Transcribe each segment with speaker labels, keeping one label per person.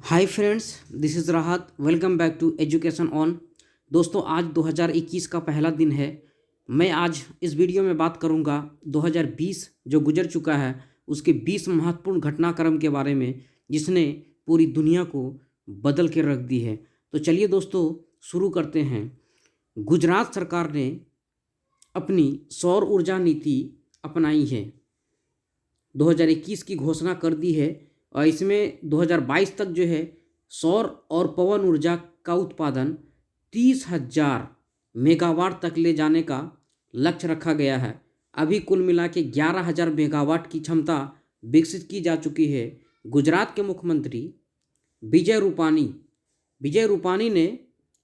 Speaker 1: Hi friends, this is Rahat. Welcome back to education on. दोस्तों, आज 2021 का पहला दिन है। मैं आज इस वीडियो में बात करूंगा 2020 जो गुजर चुका है उसके 20 महत्वपूर्ण घटनाक्रम के बारे में, जिसने पूरी दुनिया को बदल के रख दी है। तो चलिए दोस्तों, शुरू करते हैं। गुजरात सरकार ने अपनी सौर ऊर्जा नीति अपनाई है, 2021 की घोषणा कर दी है और इसमें 2022 तक जो है सौर और पवन ऊर्जा का उत्पादन 30,000 मेगावाट तक ले जाने का लक्ष्य रखा गया है। अभी कुल मिला के 11,000 मेगावाट की क्षमता विकसित की जा चुकी है। गुजरात के मुख्यमंत्री विजय रूपानी ने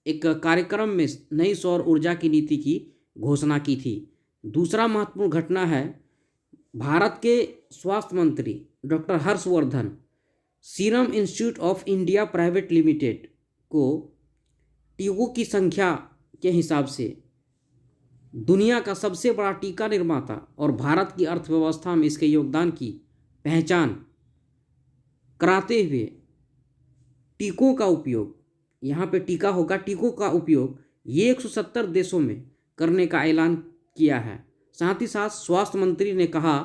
Speaker 1: एक कार्यक्रम में नई सौर ऊर्जा की नीति की घोषणा की थी। दूसरा महत्वपूर्ण घटना है, भारत के स्वास्थ्य मंत्री doctor Harshvardhan serum institute of India private limited को टीकों की संख्या के हिसाब से दुनिया का सबसे बड़ा टीका निर्माता और भारत की अर्थव्यवस्था में इसके योगदान की पहचान कराते हुए टीकों का उपयोग, यहाँ पे टीका होगा, टीकों का उपयोग ये 170 देशों में करने का ऐलान किया है। साथ ही साथ स्वास्थ्य मंत्री ने कहा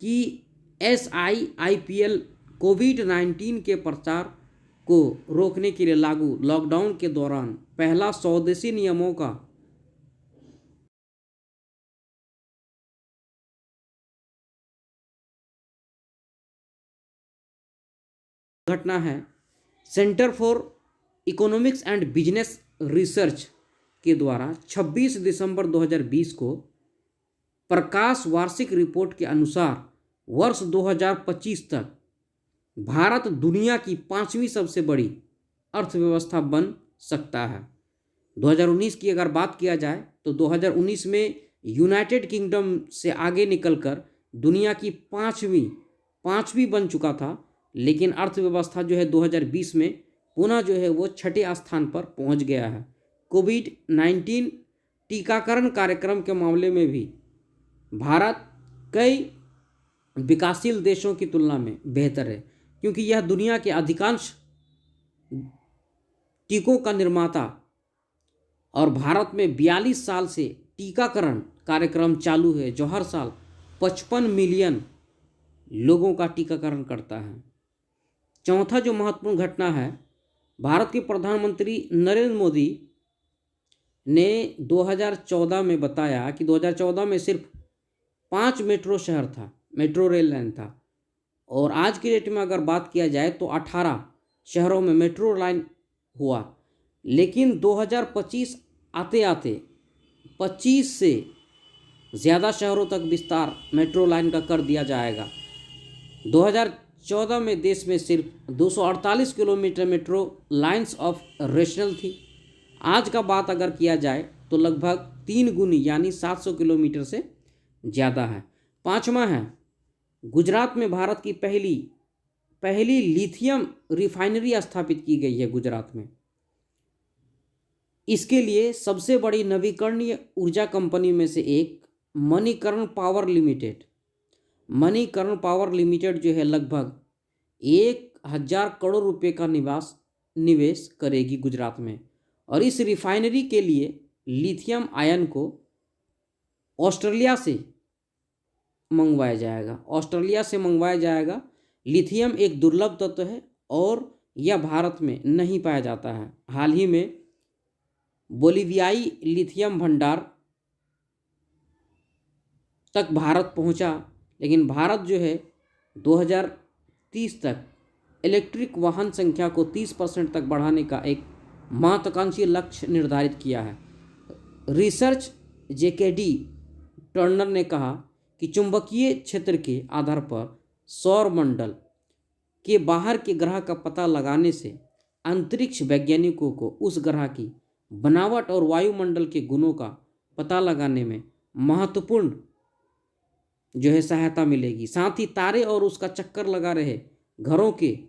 Speaker 1: कि SIIPL कोविड-19 के प्रसार को रोकने के लिए लागू लॉकडाउन के दौरान पहला स्वदेशी नियमों का घटना है। Centre for economics and business research के द्वारा 26 दिसंबर 2020 को प्रकाश वार्षिक रिपोर्ट के अनुसार वर्ष 2025 तक भारत दुनिया की 5वीं सबसे बड़ी अर्थव्यवस्था बन सकता है। 2019 की अगर बात किया जाए तो 2019 में यूनाइटेड किंगडम से आगे निकलकर दुनिया की पाँचवीं बन चुका था, लेकिन अर्थव्यवस्था जो है 2020 में पुनः जो है वो छठे स्थान पर पहुंच गया है। कोविड-19 टीकाकरण कार्यक्रम के मामले में भी भारत कई विकासशील देशों की तुलना में बेहतर है, क्योंकि यह दुनिया के अधिकांश टीकों का निर्माता और भारत में 42 साल से टीकाकरण कार्यक्रम चालू है, जो हर साल 55 मिलियन लोगों का टीकाकरण करता है। चौथा जो महत्वपूर्ण घटना है, भारत के प्रधानमंत्री नरेंद्र मोदी ने 2014 में बताया कि 2014 में सिर्फ 5 मेट्रो रेल लाइन था, और आज की डेट में अगर बात किया जाए तो 18 शहरों में मेट्रो लाइन हुआ। लेकिन 2025 आते आते 25 से ज़्यादा शहरों तक विस्तार मेट्रो लाइन का कर दिया जाएगा। 2014 में देश में सिर्फ 248 kilometre metro lines of rational थी। आज का बात अगर किया जाए तो लगभग 3 गुनी यानी 700 किलोमीटर से ज़्यादा है। पाँचवा है, गुजरात में भारत की पहली लिथियम रिफाइनरी स्थापित की गई है गुजरात में। इसके लिए सबसे बड़ी नवीकरणीय ऊर्जा कंपनी में से एक मणिकर्ण पावर लिमिटेड जो है लगभग 1,000 करोड़ रुपए का निवेश करेगी गुजरात में, और इस रिफाइनरी के लिए लिथियम आयन को ऑस्ट्रेलिया से मंगवाया जाएगा। लिथियम एक दुर्लभ तत्व है और यह भारत में नहीं पाया जाता है। हाल ही में बोलिवियाई लिथियम भंडार तक भारत पहुंचा, लेकिन भारत जो है 2030 तक इलेक्ट्रिक वाहन संख्या को 30% तक बढ़ाने का एक महत्वाकांक्षी लक्ष्य निर्धारित किया है। रिसर्च जेकेडी टर्नर ने कहा कि चुंबकीय क्षेत्र के आधार पर सौर मंडल के बाहर के ग्रह का पता लगाने से अंतरिक्ष वैज्ञानिकों को उस ग्रह की बनावट और वायुमंडल के गुणों का पता लगाने में महत्वपूर्ण जो है सहायता मिलेगी। साथ ही तारे और उसका चक्कर लगा रहे घरों के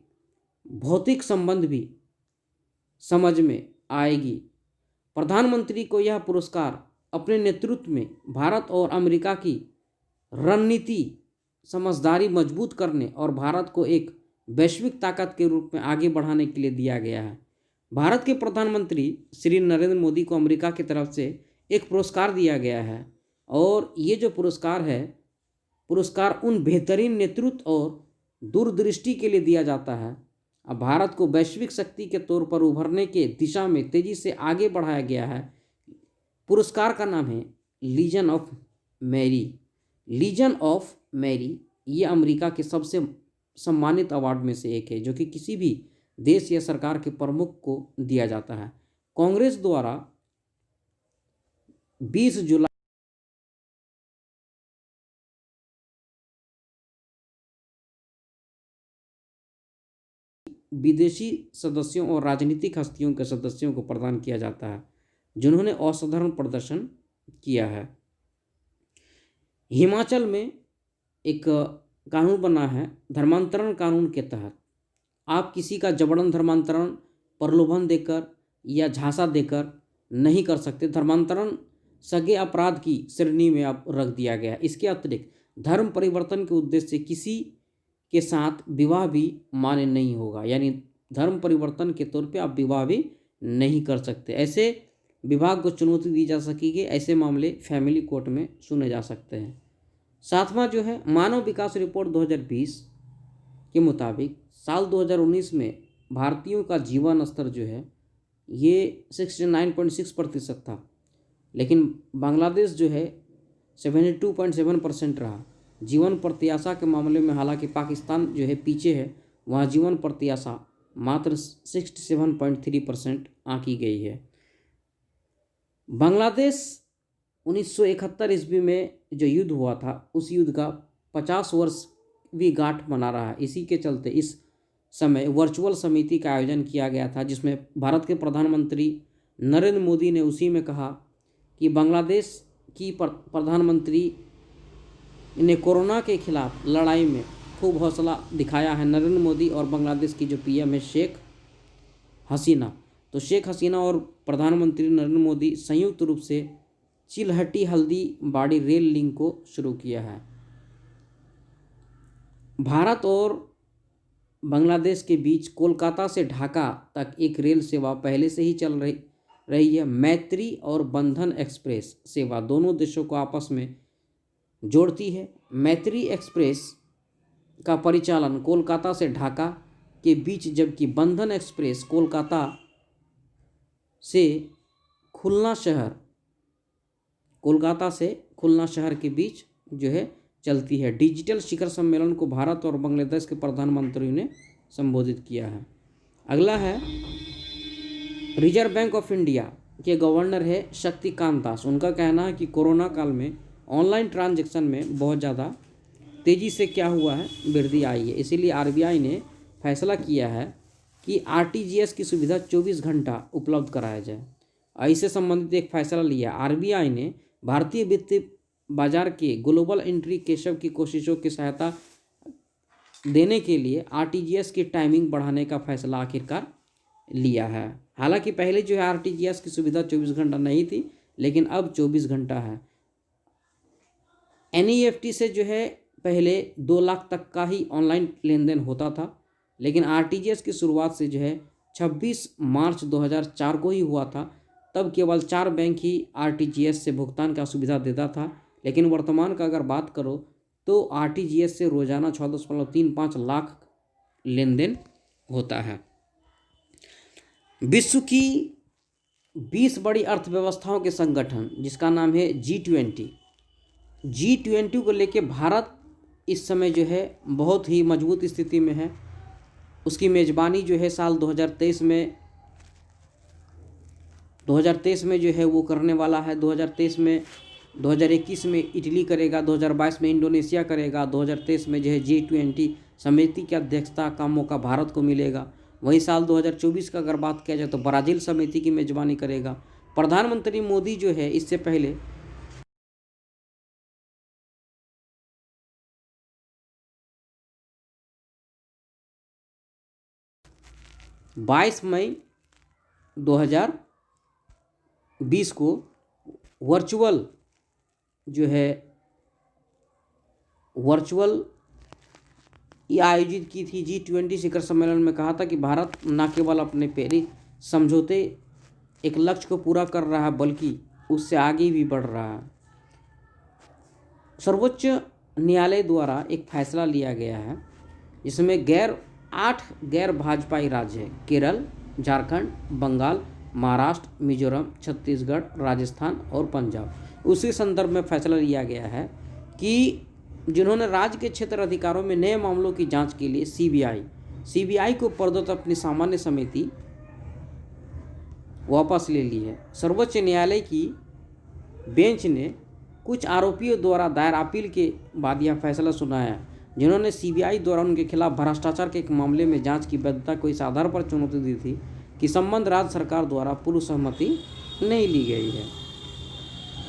Speaker 1: भौतिक संबंध भी समझ में आएगी। प्रधानमंत्री को यह पुरस्कार अपने नेतृत्व में भारत और अमेरिका की रणनीति समझदारी मजबूत करने और भारत को एक वैश्विक ताकत के रूप में आगे बढ़ाने के लिए दिया गया है। भारत के प्रधानमंत्री श्री नरेंद्र मोदी को अमेरिका की तरफ से एक पुरस्कार दिया गया है और ये जो पुरस्कार है, पुरस्कार उन बेहतरीन नेतृत्व और दूरदृष्टि के लिए दिया जाता है। अब भारत को वैश्विक शक्ति के तौर पर उभरने के दिशा में तेजी से आगे बढ़ाया गया है। पुरस्कार का नाम है legion of merit. Legion of merit ये अमेरिका के सबसे सम्मानित अवार्ड में से एक है जो कि किसी भी देश या सरकार के प्रमुख को दिया जाता है। कांग्रेस द्वारा 20 जुलाई विदेशी सदस्यों और राजनीतिक हस्तियों के सदस्यों को प्रदान किया जाता है जिन्होंने असाधारण प्रदर्शन किया है। हिमाचल में एक कानून बना है धर्मांतरण कानून के तहत आप किसी का जबरन धर्मांतरण प्रलोभन देकर या झांसा देकर नहीं कर सकते। धर्मांतरण सगे अपराध की श्रेणी में अब रख दिया गया। इसके अतिरिक्त धर्म परिवर्तन के उद्देश्य से किसी के साथ विवाह भी मान्य नहीं होगा, यानी धर्म परिवर्तन के तौर पे आप विवाह भी नहीं कर सकते। ऐसे विवाह को चुनौती दी जा सकेगी, ऐसे मामले फैमिली कोर्ट में सुने जा सकते हैं। सातवां जो है मानव विकास रिपोर्ट 2020 के मुताबिक साल 2019 में भारतीयों का जीवन स्तर जो है ये 69.6% था, लेकिन बांग्लादेश जो है 72.7% रहा। जीवन प्रत्याशा के मामले में हालांकि पाकिस्तान जो है पीछे है, वहाँ जीवन प्रत्याशा मात्र 67.3% आंकी गई है। बांग्लादेश 1971 ईस्वी में जो युद्ध हुआ था उस युद्ध का 50 वर्षवीं गांठ मना रहा है। इसी के चलते इस समय वर्चुअल समिति का आयोजन किया गया था जिसमें भारत के प्रधानमंत्री नरेंद्र मोदी ने उसी में कहा कि बांग्लादेश की प्रधानमंत्री ने कोरोना के खिलाफ लड़ाई में खूब हौसला दिखाया है। नरेंद्र मोदी और बांग्लादेश की जो पीएम है शेख हसीना, तो शेख हसीना और प्रधानमंत्री नरेंद्र मोदी संयुक्त रूप से चिलहटी हल्दी बाड़ी रेल लिंक को शुरू किया है। भारत और बांग्लादेश के बीच कोलकाता से ढाका तक एक रेल सेवा पहले से ही चल रही है। मैत्री और बंधन एक्सप्रेस सेवा दोनों देशों को आपस में जोड़ती है। मैत्री एक्सप्रेस का परिचालन कोलकाता से ढाका के बीच, जबकि बंधन एक्सप्रेस कोलकाता से खुलना शहर के बीच जो है चलती है। डिजिटल शिखर सम्मेलन को भारत और बांग्लादेश के प्रधानमंत्रियों ने संबोधित किया है। अगला है रिजर्व बैंक ऑफ इंडिया के गवर्नर है शक्तिकांत दास। उनका कहना है कि कोरोना काल में ऑनलाइन ट्रांजैक्शन में बहुत ज़्यादा तेज़ी से क्या हुआ है, वृद्धि आई है। इसीलिए आरबीआई ने फैसला किया है कि आरटीजीएस की सुविधा 24 घंटा उपलब्ध कराया जाए। इससे संबंधित एक फैसला लिया। आरबीआई ने भारतीय वित्तीय बाजार के ग्लोबल एंट्री केशव की कोशिशों की सहायता देने के लिए आरटीजीएस की टाइमिंग बढ़ाने का फैसला आखिरकार लिया है। हालांकि पहले जो है आरटीजीएस की सुविधा 24 घंटा नहीं थी, लेकिन अब 24 घंटा है। एनईएफटी से जो है पहले 2 लाख तक का ही ऑनलाइन लेन देन होता था, लेकिन आरटीजीएस की शुरुआत से जो है 26 मार्च 2004 को ही हुआ था। तब केवल 4 बैंक ही आरटीजीएस से भुगतान का सुविधा देता था, लेकिन वर्तमान का अगर बात करो तो आरटीजीएस से रोजाना 14.35 लाख लेन देन होता है। विश्व की 20 बड़ी अर्थव्यवस्थाओं के संगठन जिसका नाम है G20 को लेके भारत इस समय जो है बहुत ही मजबूत स्थिति में है। उसकी मेज़बानी जो है साल 2023 में जो है वो करने वाला है। 2021 में इटली करेगा, 2022 में इंडोनेशिया करेगा, 2023 में जो है G20 समिति की अध्यक्षता का मौका भारत को मिलेगा। वहीं साल 2024 का अगर बात किया जाए तो ब्राज़ील समिति की मेज़बानी करेगा। प्रधानमंत्री मोदी जो है इससे पहले बाईस मई 2020 को वर्चुअल ये आयोजित की थी। G20 शिखर सम्मेलन में कहा था कि भारत न केवल अपने पेरिस समझौते एक लक्ष्य को पूरा कर रहा है बल्कि उससे आगे भी बढ़ रहा है। सर्वोच्च न्यायालय द्वारा एक फैसला लिया गया है जिसमें 8 गैर भाजपाई राज्य हैं, केरल, झारखंड, बंगाल, महाराष्ट्र, मिजोरम, छत्तीसगढ़, राजस्थान और पंजाब। उसी संदर्भ में फैसला लिया गया है कि जिन्होंने राज्य के क्षेत्र अधिकारों में नए मामलों की जांच के लिए सीबीआई को प्रदत्त अपनी सामान्य समिति वापस ले ली है। सर्वोच्च न्यायालय की बेंच ने कुछ आरोपियों द्वारा दायर अपील के बाद यह फैसला सुनाया, जिन्होंने सीबीआई द्वारा उनके खिलाफ भ्रष्टाचार के एक मामले में जांच की वैधता को इस आधार पर चुनौती दी थी कि संबंध राज्य सरकार द्वारा पूर्व सहमति नहीं ली गई है।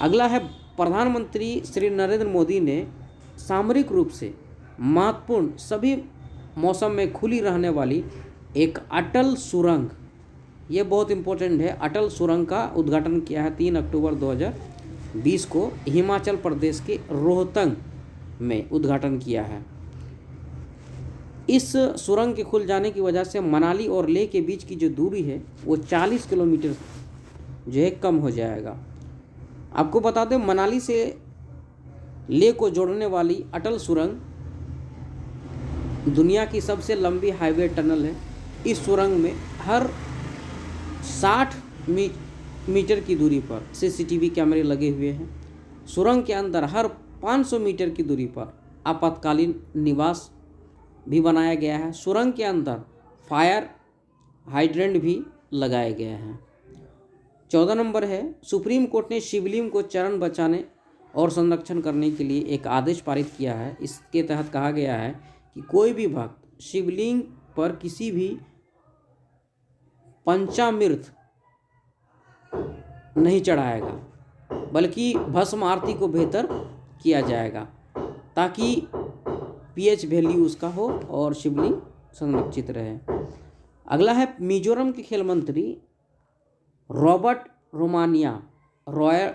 Speaker 1: अगला है, प्रधानमंत्री श्री नरेंद्र मोदी ने सामरिक रूप से महत्वपूर्ण सभी मौसम में खुली रहने वाली एक अटल सुरंग, ये बहुत इंपॉर्टेंट है, अटल सुरंग का उद्घाटन किया है 3 अक्टूबर 2020 को हिमाचल प्रदेश के रोहतंग में उद्घाटन किया है। इस सुरंग के खुल जाने की वजह से मनाली और लेह के बीच की जो दूरी है वो 40 किलोमीटर जो है कम हो जाएगा। आपको बता दें, मनाली से लेह को जोड़ने वाली अटल सुरंग दुनिया की सबसे लंबी हाईवे टनल है। इस सुरंग में हर 60 मीटर की दूरी पर सीसीटीवी कैमरे लगे हुए हैं। सुरंग के अंदर हर 500 मीटर की दूरी पर आपातकालीन निवास भी बनाया गया है। सुरंग के अंदर फायर हाइड्रेंट भी लगाए गए हैं। 14 नंबर है, सुप्रीम कोर्ट ने शिवलिंग को चरण बचाने और संरक्षण करने के लिए एक आदेश पारित किया है। इसके तहत कहा गया है कि कोई भी भक्त शिवलिंग पर किसी भी पंचामृत नहीं चढ़ाएगा, बल्कि भस्म आरती को बेहतर किया जाएगा ताकि पीएच वैल्यू उसका हो और शिवलिंग संरक्षित रहे। अगला है, मिजोरम के खेल मंत्री रॉबर्ट रोमानिया रॉय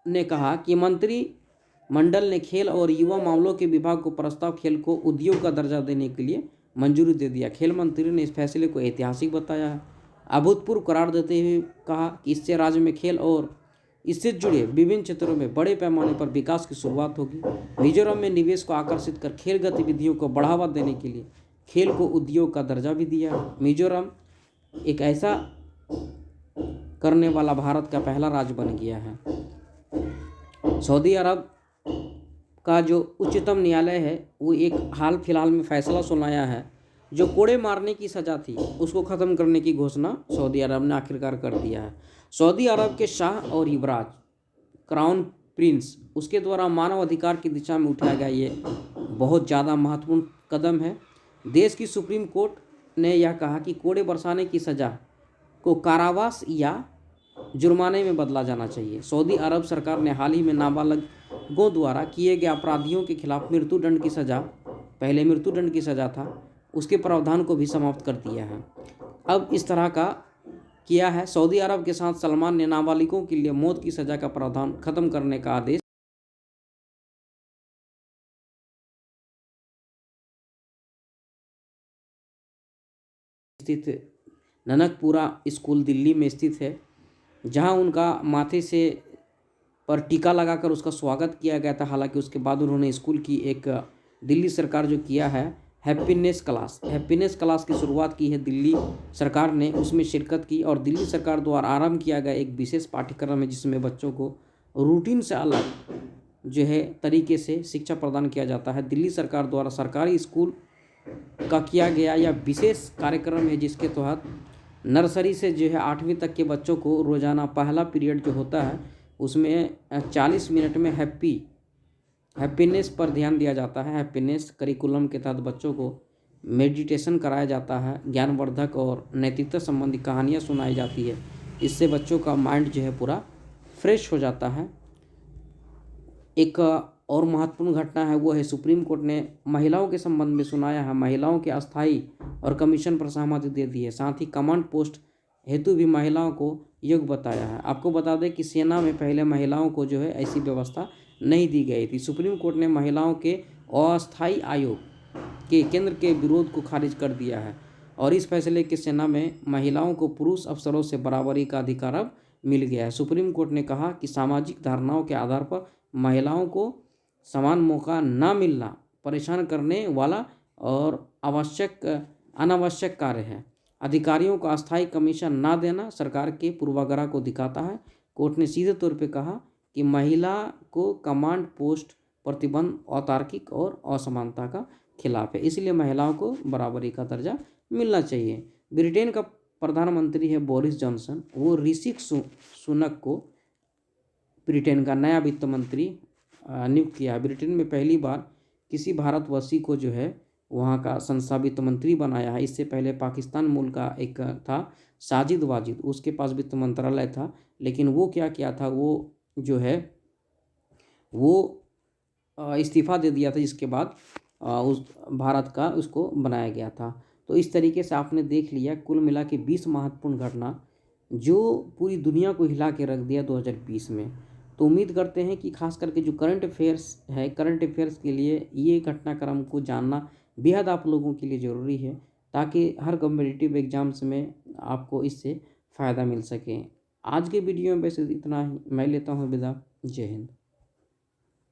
Speaker 1: ने कहा कि मंत्रिमंडल ने खेल और युवा मामलों के विभाग को प्रस्ताव खेल को उद्योग का दर्जा देने के लिए मंजूरी दे दिया। खेल मंत्री ने इस फैसले को ऐतिहासिक बताया है, अभूतपूर्व करार देते हुए कहा कि इससे राज्य में खेल और इससे जुड़े विभिन्न क्षेत्रों में बड़े पैमाने पर विकास की शुरुआत होगी। मिजोरम में निवेश को आकर्षित कर खेल गतिविधियों को बढ़ावा देने के लिए खेल को उद्योग का दर्जा भी दिया है। मिजोरम एक ऐसा करने वाला भारत का पहला राज्य बन गया है। सऊदी अरब का जो उच्चतम न्यायालय है वो एक हाल फिलहाल में फैसला सुनाया है। जो कोड़े मारने की सज़ा थी उसको ख़त्म करने की घोषणा सऊदी अरब ने आखिरकार कर दिया है। सऊदी अरब के शाह और युवराज क्राउन प्रिंस उसके द्वारा मानव अधिकार की दिशा में उठाया गया ये बहुत ज़्यादा महत्वपूर्ण कदम है। देश की सुप्रीम कोर्ट ने यह कहा कि कोड़े बरसाने की सज़ा को कारावास या जुर्माने में बदला जाना चाहिए। सऊदी अरब सरकार ने हाल ही में नाबालिगों द्वारा किए गए अपराधियों के खिलाफ मृत्युदंड की सज़ा, पहले मृत्युदंड की सज़ा था, उसके प्रावधान को भी समाप्त कर दिया है। अब इस तरह का किया है। सऊदी अरब के साथ सलमान ने नाबालिगों के लिए मौत की सज़ा का प्रावधान खत्म करने का आदेश स्थित ननकपुरा स्कूल दिल्ली में स्थित है, जहां उनका माथे से पर टीका लगाकर उसका स्वागत किया गया था। हालांकि उसके बाद उन्होंने स्कूल की एक दिल्ली सरकार जो किया है हैप्पीनेस क्लास की शुरुआत की है दिल्ली सरकार ने, उसमें शिरकत की और दिल्ली सरकार द्वारा आरंभ किया गया एक विशेष पाठ्यक्रम है जिसमें बच्चों को रूटीन से अलग जो है तरीके से शिक्षा प्रदान किया जाता है। दिल्ली सरकार द्वारा सरकारी स्कूल का किया गया यह विशेष कार्यक्रम है जिसके तहत नर्सरी से जो है 8वीं तक के बच्चों को रोज़ाना पहला पीरियड जो होता है उसमें 40 मिनट में हैप्पीनेस पर ध्यान दिया जाता है। हैप्पीनेस करिकुलम के तहत बच्चों को मेडिटेशन कराया जाता है, ज्ञानवर्धक और नैतिकता संबंधी कहानियाँ सुनाई जाती है। इससे बच्चों का माइंड जो है पूरा फ्रेश हो जाता है। एक और महत्वपूर्ण घटना है वो है सुप्रीम कोर्ट ने महिलाओं के संबंध में सुनाया है, महिलाओं के अस्थायी और कमीशन पर सहमति दे दी है। साथ ही कमांड पोस्ट हेतु भी महिलाओं को योग्य बताया है। आपको बता दें कि सेना में पहले महिलाओं को जो है ऐसी व्यवस्था नहीं दी गई थी। सुप्रीम कोर्ट ने महिलाओं के अस्थायी आयोग के केंद्र के विरोध को खारिज कर दिया है और इस फैसले के सेना में महिलाओं को पुरुष अफसरों से बराबरी का अधिकार अब मिल गया है। सुप्रीम कोर्ट ने कहा कि सामाजिक धारणाओं के आधार पर महिलाओं को समान मौका न मिलना परेशान करने वाला और अनावश्यक कार्य है। अधिकारियों को अस्थायी कमीशन न देना सरकार के पूर्वाग्रह को दिखाता है। कोर्ट ने सीधे तौर पर कहा कि महिला को कमांड पोस्ट प्रतिबंध अतार्किक और असमानता का खिलाफ है, इसलिए महिलाओं को बराबरी का दर्जा मिलना चाहिए। ब्रिटेन का प्रधानमंत्री है बोरिस जॉनसन, वो ऋषि सुनक को ब्रिटेन का नया वित्त मंत्री नियुक्त किया है। ब्रिटेन में पहली बार किसी भारतवासी को जो है वहाँ का संसद वित्त मंत्री बनाया है। इससे पहले पाकिस्तान मूल का एक था साजिद वाजिद, उसके पास वित्त मंत्रालय था, लेकिन वो क्या किया था, वो जो है वो इस्तीफ़ा दे दिया था, जिसके बाद उस भारत का उसको बनाया गया था। तो इस तरीके से आपने देख लिया कुल मिला के 20 महत्वपूर्ण घटना जो पूरी दुनिया को हिला के रख दिया 2020 में। तो उम्मीद करते हैं कि खास करके जो करंट अफेयर्स है, करंट अफेयर्स के लिए ये घटनाक्रम को जानना बेहद आप लोगों के लिए ज़रूरी है, ताकि हर कॉम्पिटिटिव एग्जाम्स में आपको इससे फ़ायदा मिल सके। आज के वीडियो में बस इतना ही, मैं लेता हूँ विदा। जय हिंद।